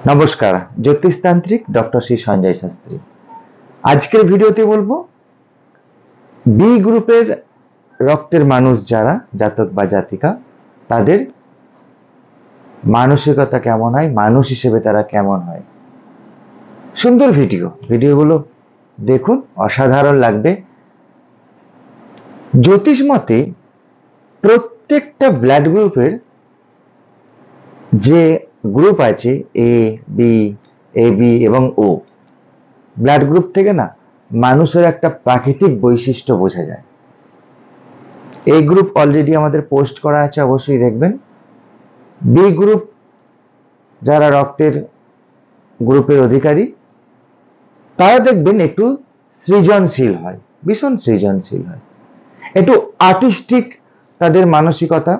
নমস্কার, জ্যোতিষতান্ত্রিক ডক্টর শ্রী সঞ্জয় শাস্ত্রী। আজকের ভিডিওতে বলবো বি গ্রুপের রক্তের মানুষ যারা জাতক বা জাতিকা, তাদের মানসিকতা কেমন হয়, মানুষ হিসেবে তারা কেমন হয়। সুন্দর ভিডিওগুলো দেখুন, অসাধারণ লাগবে। জ্যোতিষ মতে প্রত্যেকটা ব্লাড গ্রুপের যে গ্রুপ আছে এ বি এবং ও, ব্লাড গ্রুপ থেকে না মানুষের একটা প্রাকৃতিক বৈশিষ্ট্য বোঝা যায়। এই গ্রুপ অলরেডি আমাদের পোস্ট করা আছে, অবশ্যই দেখবেন। বি গ্রুপ যারা রক্তের গ্রুপের অধিকারী, তারা দেখবেন একটু সৃজনশীল হয়, ভীষণ সৃজনশীল হয়, একটু আর্টিস্টিক তাদের মানসিকতা।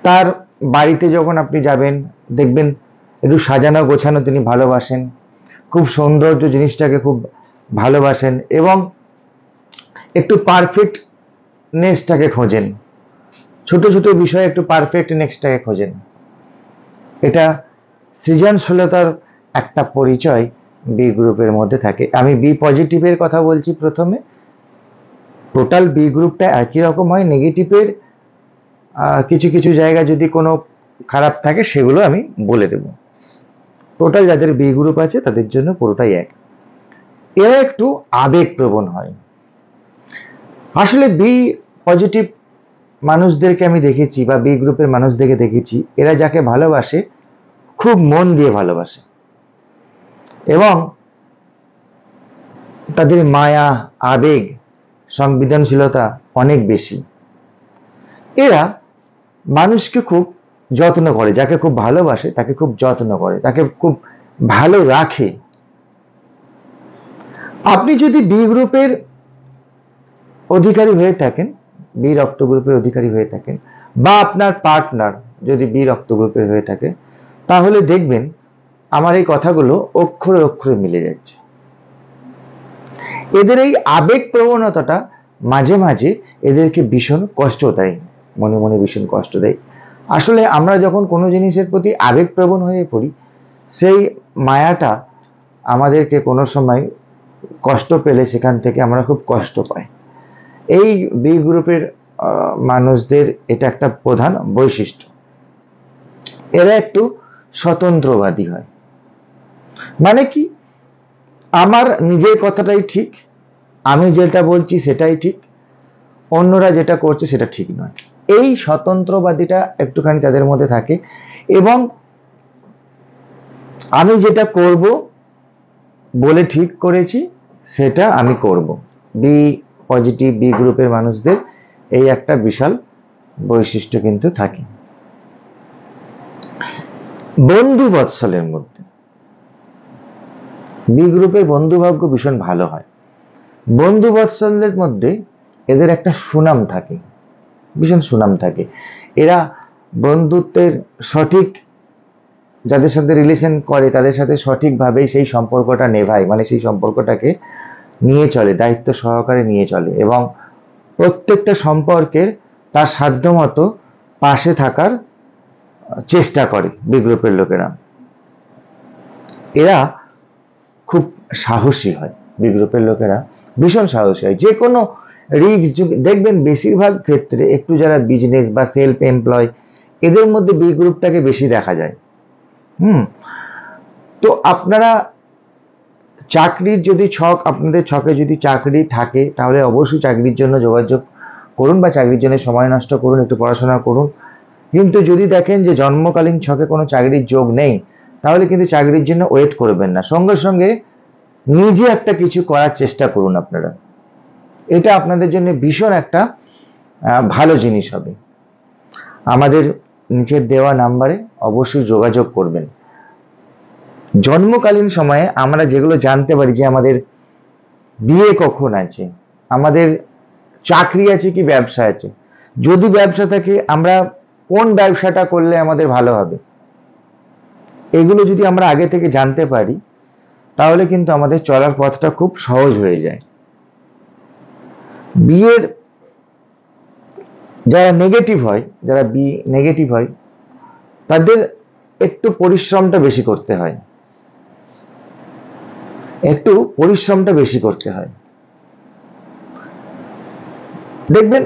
তার বাড়িতে যখন আপনি যাবেন দেখবেন একটু সাজানো গোছানো তিনি ভালোবাসেন, খুব সৌন্দর্য জিনিসটাকে খুব ভালোবাসেন এবং একটু পারফেক্টনেসটাকে খোঁজেন, ছোট ছোট বিষয়ে একটু পারফেক্টনেসটাকে খোঁজেন। এটা সৃজনশীলতার একটা পরিচয় বি গ্রুপের মধ্যে থাকে। আমি বি পজিটিভের কথা বলছি প্রথমে। টোটাল বি গ্রুপটা একই রকম হয়। নেগেটিভের কিছু কিছু জায়গা যদি কোনো খারাপ থাকে সেগুলো আমি বলে দেব। টোটাল যাদের বি গ্রুপ আছে তাদের জন্য পুরোটাই এক। এরা একটু আবেগপ্রবণ হয়। আসলে বি পজিটিভ মানুষদেরকে আমি দেখেছি, বা বি গ্রুপের মানুষদেরকে দেখেছি, এরা যাকে ভালোবাসে খুব মন দিয়ে ভালোবাসে এবং তাদের মায়া, আবেগ, সংবেদনশীলতা অনেক বেশি। এরা মানুষকে খুব যত্ন করে, যাকে খুব ভালোবাসে তাকে খুব যত্ন করে, তাকে খুব ভালো রাখে। আপনি যদি বি গ্রুপের অধিকারী হয়ে থাকেন, বি রক্ত গ্রুপের অধিকারী হয়ে থাকেন, বা আপনার পার্টনার যদি বি রক্ত গ্রুপের হয়ে থাকে, তাহলে দেখবেন আমার এই কথাগুলো অক্ষরে অক্ষরে মিলে যাচ্ছে। এদের এই আবেগ প্রবণতাটা মাঝে মাঝে এদেরকে ভীষণ কষ্ট দেয়, মনে মনে ভীষণ কষ্ট দেয়। আসলে আমরা যখন কোনো জিনিসের প্রতি আবেগপ্রবণ হয়ে পড়ি, সেই মায়াটা আমাদেরকে কোনো সময় কষ্ট পেলে সেখান থেকে আমরা খুব কষ্ট পাই। এই বি গ্রুপের মানুষদের এটা একটা প্রধান বৈশিষ্ট্য। এরা একটু স্বতন্ত্রবাদী হয়। মানে কি, আমার নিজের কথাটাই ঠিক, আমি যেটা বলছি সেটাই ঠিক, অন্যরা যেটা করছে সেটা ঠিক নয়। এই স্বতন্ত্রবাদীটা একটুখানি তাদের মধ্যে থাকে এবং আমি যেটা করব বলে ঠিক করেছি সেটা আমি করব। বি পজিটিভ বি গ্রুপের মানুষদের এই একটা বিশাল বৈশিষ্ট্য কিন্তু থাকে। বন্ধু বৎসলের মধ্যে বি গ্রুপের বন্ধু ভাগ্য ভীষণ ভালো হয়। বন্ধু বৎসলের মধ্যে এদের একটা সুনাম থাকে, ভীষণ সুনাম থাকে। এরা বন্ধুত্বের সঠিক, যাদের সাথে রিলেশন করে তাদের সাথে সঠিকভাবেই সেই সম্পর্কটা নেভায়, মানে সেই সম্পর্কটাকে নিয়ে চলে, দায়িত্ব সহকারে নিয়ে চলে এবং প্রত্যেকটা সম্পর্কের তার সাধ্যমতো পাশে থাকার চেষ্টা করে বি গ্রুপের লোকেরা। এরা খুব সাহসী হয়, বি গ্রুপের লোকেরা ভীষণ সাহসী হয়। যে কোনো রিস্ক দেখবেন বেশিরভাগ ক্ষেত্রে একটু যারা বিজনেস বা সেলফ এমপ্লয়, এদের মধ্যে বি গ্রুপটাকে বেশি দেখা যায়। তো আপনারা চাকরির যদি ছক, আপনাদের ছকে যদি চাকরি থাকে তাহলে অবশ্যই চাকরির জন্য যোগাযোগ করুন বা চাকরির জন্য সময় নষ্ট করুন, একটু পড়াশোনা করুন। কিন্তু যদি দেখেন যে জন্মকালীন ছকে কোনো চাকরির যোগ নেই, তাহলে কিন্তু চাকরির জন্য ওয়েট করবেন না, সঙ্গে সঙ্গে নিজে একটা কিছু করার চেষ্টা করুন আপনারা। এটা আপনাদের জন্য ভীষণ একটা ভালো জিনিস হবে। আমাদের নিচের দেওয়া নাম্বারে অবশ্যই যোগাযোগ করবেন। জন্মকালীন সময়ে আমরা যেগুলো জানতে পারি যে আমাদের বিয়ে কখন আছে, আমাদের চাকরি আছে কি ব্যবসা আছে, যদি ব্যবসা থাকে আমরা কোন ব্যবসাটা করলে আমাদের ভালো হবে, এগুলো যদি আমরা আগে থেকে জানতে পারি তাহলে কিন্তু আমাদের চলার পথটা খুব সহজ হয়ে যায়। বিয়ের যারা নেগেটিভ হয়, যারা বি নেগেটিভ হয়, তাদের একটু পরিশ্রমটা বেশি করতে হয়, একটু পরিশ্রমটা বেশি করতে হয়। দেখবেন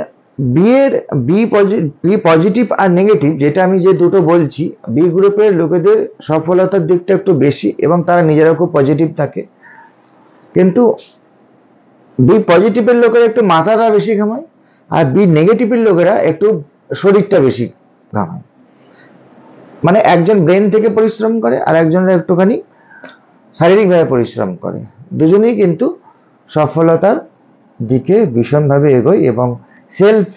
বি পজিটিভ আর নেগেটিভ, যেটা আমি যে দুটো বলছি, বি গ্রুপের লোকেদের সফলতার দিকটা একটু বেশি এবং তারা নিজেরা খুব পজিটিভ থাকে, কিন্তু বি পজিটিভের লোকেরা একটু মাথাটা বেশি ঘামায়, আর বি নেগেটিভের লোকেরা একটু শরীরটা বেশি ঘামায়। মানে একজন ব্রেন থেকে পরিশ্রম করে আর একজনের একটুখানি শারীরিকভাবে পরিশ্রম করে, দুজনেই কিন্তু সফলতার দিকে ভীষণভাবে এগোয় এবং সেলফ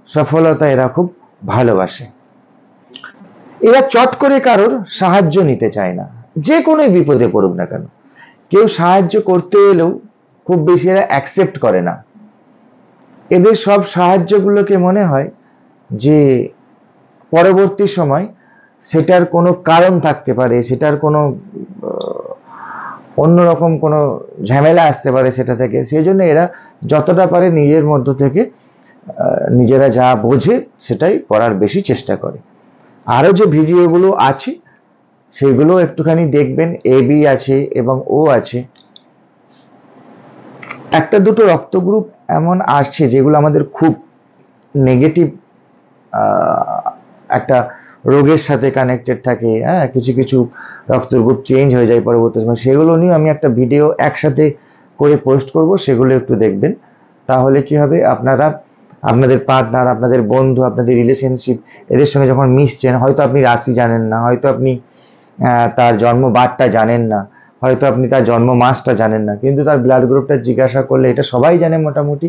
সফলতা এরা খুব ভালোবাসে। এরা চট করে কারোর সাহায্য নিতে চায় না, যে কোনো বিপদে পড়ুক না কেন। কেউ সাহায্য করতে এলেও খুব বেশি এরা অ্যাকসেপ্ট করে না। এদের সব সাহায্যগুলোকে মনে হয় যে পরবর্তী সময় সেটার কোনো কারণ থাকতে পারে, সেটার কোনো অন্যরকম কোনো ঝামেলা আসতে পারে সেটা থেকে, সেই জন্য এরা যতটা পারে নিজের মধ্য থেকে নিজেরা যা বোঝে সেটাই করার বেশি চেষ্টা করে। আরো যে ভিডিওগুলো আছে সেগুলো একটুখানি দেখবেন। এ বি আছে এবং ও আছে। একটা দুটো রক্ত গ্রুপ এমন আসছে যেগুলো আমাদের খুব নেগেটিভ একটা রোগের সাথে কানেক্টেড থাকে। হ্যাঁ, কিছু কিছু রক্ত গ্রুপ চেঞ্জ হয়ে যায় পরবর্তী সময়, সেগুলো নিয়ে আমি একটা ভিডিও একসাথে করে পোস্ট করব, সেগুলো একটু দেখবেন। তাহলে কি হবে, আপনারা আপনাদের পার্টনার, আপনাদের বন্ধু, আপনাদের রিলেশনশিপ, এদের সঙ্গে যখন মিশছেন, হয়তো আপনি রাশি জানেন না, হয়তো আপনি তার জন্ম বারটা জানেন না, হয়তো আপনি তার জন্ম মাসটা জানেন না, কিন্তু তার ব্লাড গ্রুপটা জিজ্ঞাসা করলে এটা সবাই জানে মোটামুটি।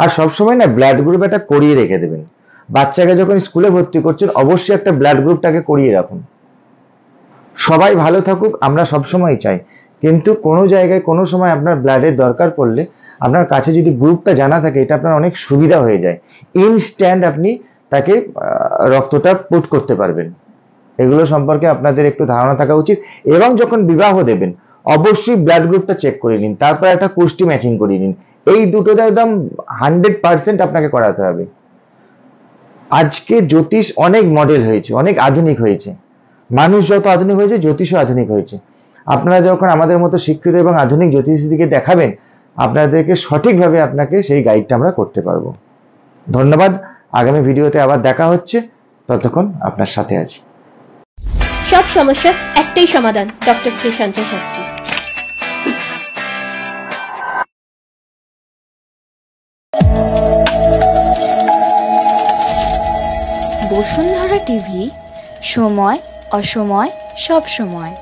আর সবসময় না ব্লাড গ্রুপ এটা করিয়ে রেখে দেবেন। বাচ্চাকে যখন স্কুলে ভর্তি করছেন অবশ্যই একটা ব্লাড গ্রুপটাকে করিয়ে রাখুন। সবাই ভালো থাকুক আমরা সবসময় চাই, কিন্তু কোনো জায়গায় কোনো সময় আপনার ব্লাডের দরকার পড়লে আপনার কাছে যদি গ্রুপটা জানা থাকে, এটা আপনার অনেক সুবিধা হয়ে যায়। ইনস্ট্যান্ট আপনি তাকে রক্তটা পুট করতে পারবেন। এগুলো সম্পর্কে আপনাদের একটু ধারণা থাকা উচিত। এবং যখন বিবাহ দেবেন অবশ্যই ব্লাড গ্রুপটা চেক করে নিন, তারপর একটা কুষ্টি ম্যাচিং করিয়ে নিন। এই দুটোতে একদম 100% আপনাকে করাতে হবে। আজকে জ্যোতিষ অনেক মডেল হয়েছে, অনেক আধুনিক হয়েছে। মানুষ যত আধুনিক হয়েছে জ্যোতিষও আধুনিক হয়েছে। আপনারা যখন আমাদের মতো শিক্ষিত এবং আধুনিক জ্যোতিষীর দিকে দেখাবেন, আপনাদেরকে সঠিকভাবে আপনাকে সেই গাইডটা আমরা করতে পারবো। ধন্যবাদ। আগামী ভিডিওতে আবার দেখা হচ্ছে, ততক্ষণ আপনার সাথে আছি। সব সমস্যার একটাই সমাধান, ডক্টর শ্রী সঞ্জয় শাস্ত্রী। বসুন্ধরা টিভি, সময় অসময় সব সময়।